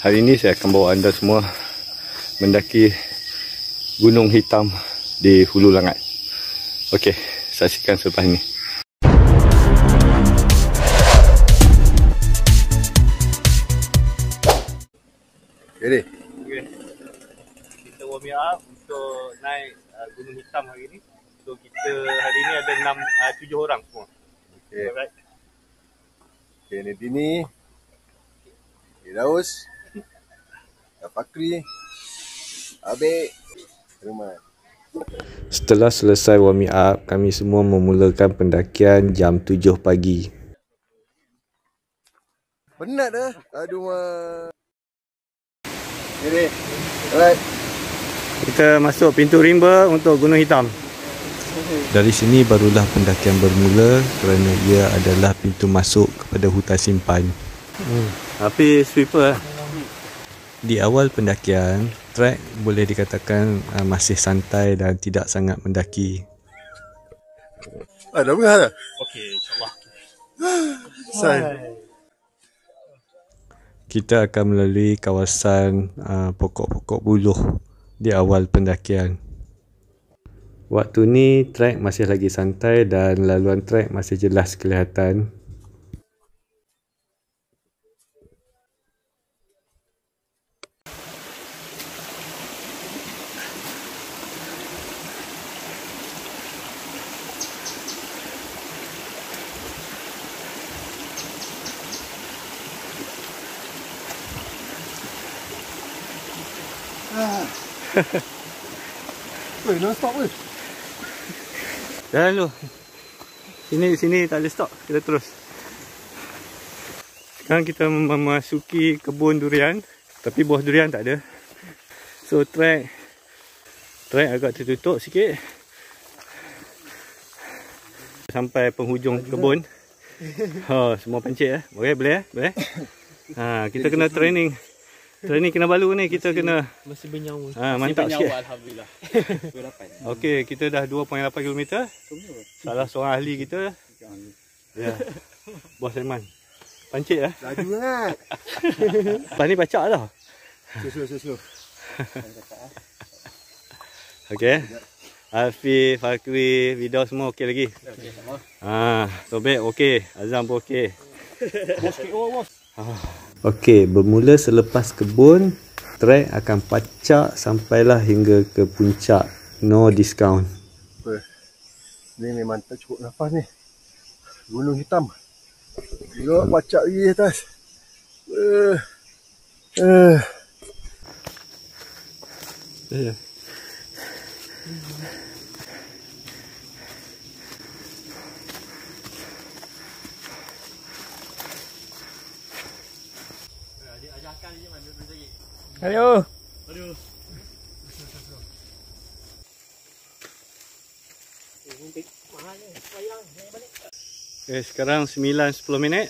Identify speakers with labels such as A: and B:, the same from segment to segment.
A: Hari ini saya akan bawa anda semua mendaki Gunung Hitam di Hulu Langat. Okey, saksikan selepas ini.
B: Okay.
A: Kita warm up untuk naik Gunung Hitam hari ini. So kita hari ini ada 7 orang semua.
B: Okay.
A: Alright.
B: Okay, ni Dini, Daus, Fakri, Abik, Ruman.
C: Setelah selesai warming up, kami semua memulakan pendakian jam 7 pagi.
B: Penat dah. Aduh mak. Okay, alright.
A: Kita masuk pintu rimba untuk Gunung Hitam.
C: Dari sini barulah pendakian bermula kerana ia adalah pintu masuk kepada hutan simpan.
A: Tapi sweeper.
C: Di awal pendakian, trek boleh dikatakan masih santai dan tidak sangat mendaki.
B: Dah berah dah?
A: Okey, insyaAllah.
B: Say.
C: Kita akan melalui kawasan pokok-pokok buluh di awal pendakian. Waktu ni trek masih lagi santai dan laluan trek masih jelas kelihatan.
B: Weh, non stop weh.
A: Jalan dulu. Sini tak boleh stop. Kita terus. Sekarang kita memasuki kebun durian. Tapi buah durian tak ada. So trek agak tertutup sikit. Sampai penghujung kebun. Semua pancit . Boleh? Kita kena training. Training kena balu ni, kita kena
D: masih bernyawa.
A: Mantap sikit.
D: Alhamdulillah. 28.
A: Okey, kita dah 2.8 km. Salah seorang ahli kita. Ya. Bos Aiman. Pancit .
B: Laju sangat.
A: Lepas ni pacak dah.
B: Slow.
A: Okey. Alfi, Fakri, Vida semua okey lagi.
D: Okey, sama.
A: Sobek okey, Azam pun okey.
D: Bos KO bos.
C: Okey, bermula selepas kebun, trek akan pacak sampailah hingga ke puncak. No discount.
B: Ni memang tak cukup nafas ni. Gunung Hitam. Tengok pacak lagi atas.
D: Ayo.
A: Okay, sekarang 9-10 minit.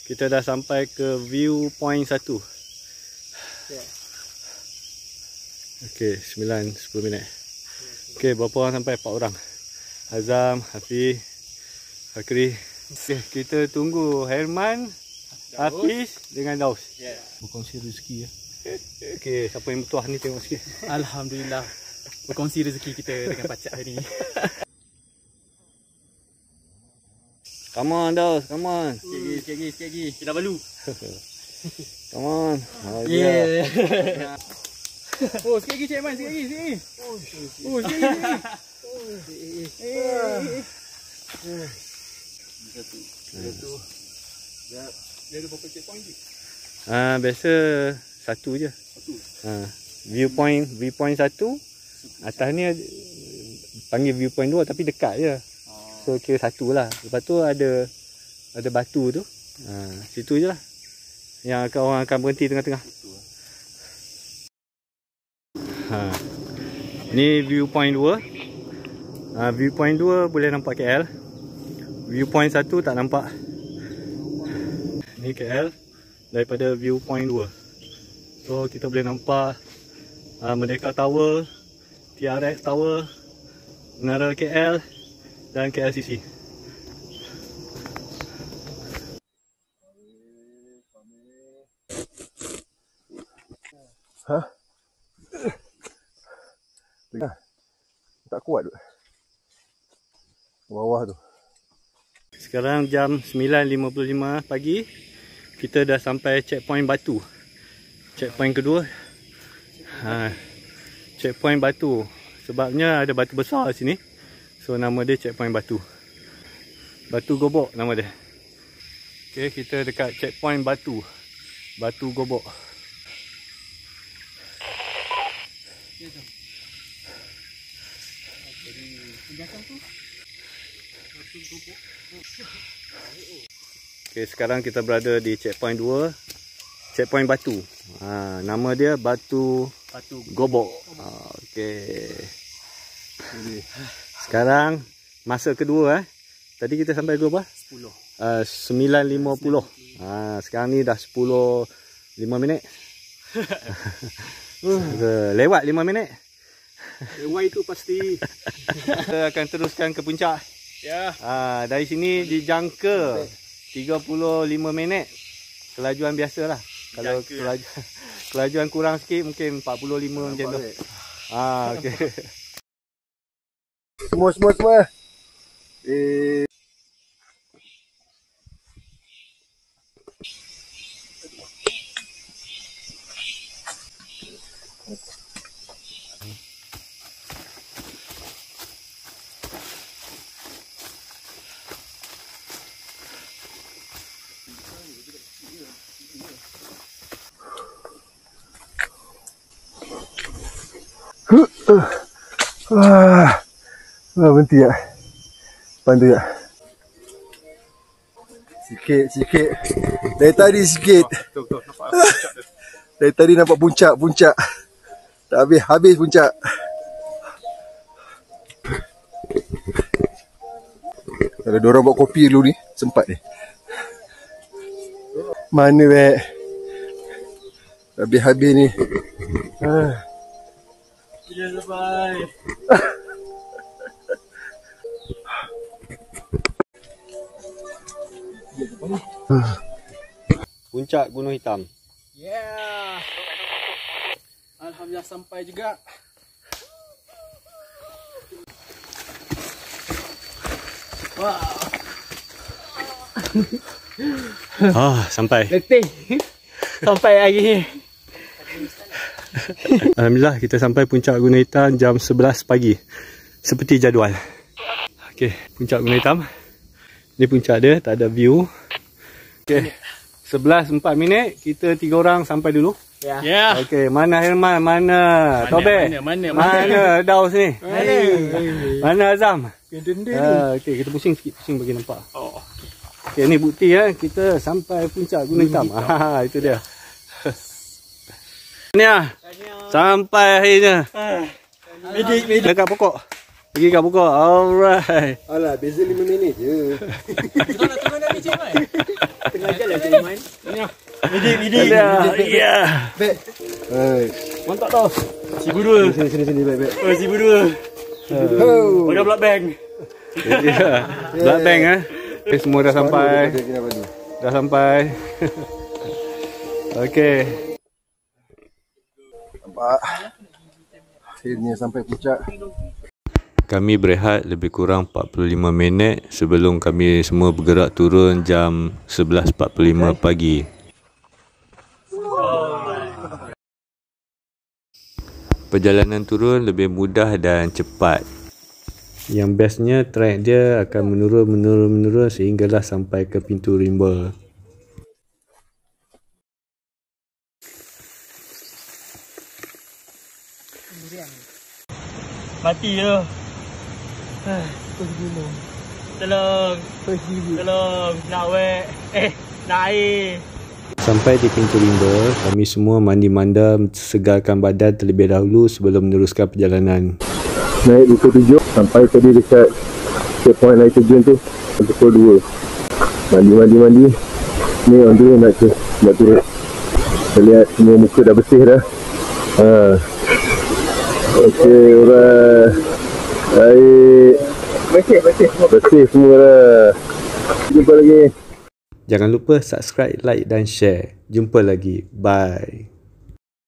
A: Kita dah sampai ke viewpoint 1. Okey, 9-10 minit. Okey, berapa orang sampai? 4 orang. Azam, Hafiz, Fakri. Okay, kita tunggu Herman, Hafiz dengan Daus.
D: Berkongsi rezeki .
A: Okey, siapa yang bertuah ni tengok sikit.
D: Alhamdulillah. Berkongsi rezeki kita dengan pacak hari ni.
A: Come on Daus, come on.
D: Sikit lagi. Kita balu.
A: Come on.
D: Yeah. Oh, sikit lagi Cik Man, sikit lagi. Oh, sikit lagi.
B: Satu.
D: Dia ada berapa checkpoint je?
A: Biasa satu je. Viewpoint 1. Atas ni panggil viewpoint 2 tapi dekat je. So kira satu lah. Lepas tu ada batu tu. Situ je lah. Yang orang akan berhenti tengah-tengah. Ni viewpoint 2. Viewpoint 2 boleh nampak KL. Viewpoint 1 tak nampak. Ni KL daripada viewpoint 2. So kita boleh nampak Merdeka Tower, TRX Tower, Menara KL dan KLCC.
B: Ha? Tak kuat tu. Bawah tu.
A: Sekarang jam 9.55 pagi. Kita dah sampai checkpoint Batu. Checkpoint kedua. Checkpoint Batu. Sebabnya ada batu besar sini. So nama dia checkpoint Batu. Batu Gobok nama dia. Okay, kita dekat checkpoint Batu. Batu Gobok. Okay, sekarang kita berada di checkpoint 2. Checkpoint Batu. Nama dia Batu Gobok. Okay. Sekarang masa kedua. Tadi kita sampai berapa? 9.50. Sekarang ni dah 10.05 minit. Lewat 5 minit.
D: Lewat itu pasti.
A: Kita akan teruskan ke puncak.
D: Ya.
A: Dari sini dijangka 35 minit. Kelajuan biasalah. Kalau kelajuan kurang sikit mungkin 45 macam tu. Okey.
B: Semua. Berhenti ya. Pandu ya. Sikit. Dari tadi sikit. Dari tadi nampak puncak. Tak habis puncak. Kalau diorang buat kopi dulu ni, sempat ni. Mana weh? Habis ni.
D: Sudah sampai.
A: Puncak Gunung Hitam.
D: Yeah. Alhamdulillah sampai juga. Wow.
A: Sampai.
D: Letih. Sampai lagi.
A: Alhamdulillah kita sampai puncak Gunung Hitam jam 11 pagi. Seperti jadual. Okey, puncak Gunung Hitam. Ni puncak dia, tak ada view. Okey. 11.04 minit, kita 3 orang sampai dulu.
D: Ya. Yeah.
A: Okey, mana Herman, mana Tobek? Mana Daus ni? Mana Azam? Okey, kita pusing sikit, bagi nampak. Okey, ni bukti kita sampai puncak Gunung Hitam. Itu dia. Ni sampai akhirnya. Medik. Dekat pokok. Pergi kat pokok. Alright.
B: Alah, beza 5 minit je.
D: Tengah dah ni Cik Man. Tengah jalan Cik Man. Medik.
A: Ya.
B: Baik.
D: Mantap tau. Cibu 2.
B: Sini baik.
D: Oh, Cibu 2. Pakai blood bank.
A: Blood bank Okay, semua dah sampai. Dah sampai. Okey.
B: Nampak. Akhirnya sampai puncak.
C: Kami berehat lebih kurang 45 minit sebelum kami semua bergerak turun jam 11.45 pagi. Perjalanan turun lebih mudah dan cepat. Yang bestnya trek dia akan menurun sehinggalah sampai ke pintu rimba.
D: Mati je. Tolong. Nak wek. Nak air.
C: Sampai di pintu rimba, kami semua mandi-manda segarkan badan terlebih dahulu sebelum meneruskan perjalanan.
B: Naik pukul 7 sampai tadi dekat checkpoint air terjun tu pukul 2. Mandi. Ni orang tu nak turun. Kita lihat semua muka dah bersih dah. Okey, alright. Baik. Bersih semua dah. Jumpa lagi.
C: Jangan lupa subscribe, like dan share. Jumpa lagi. Bye.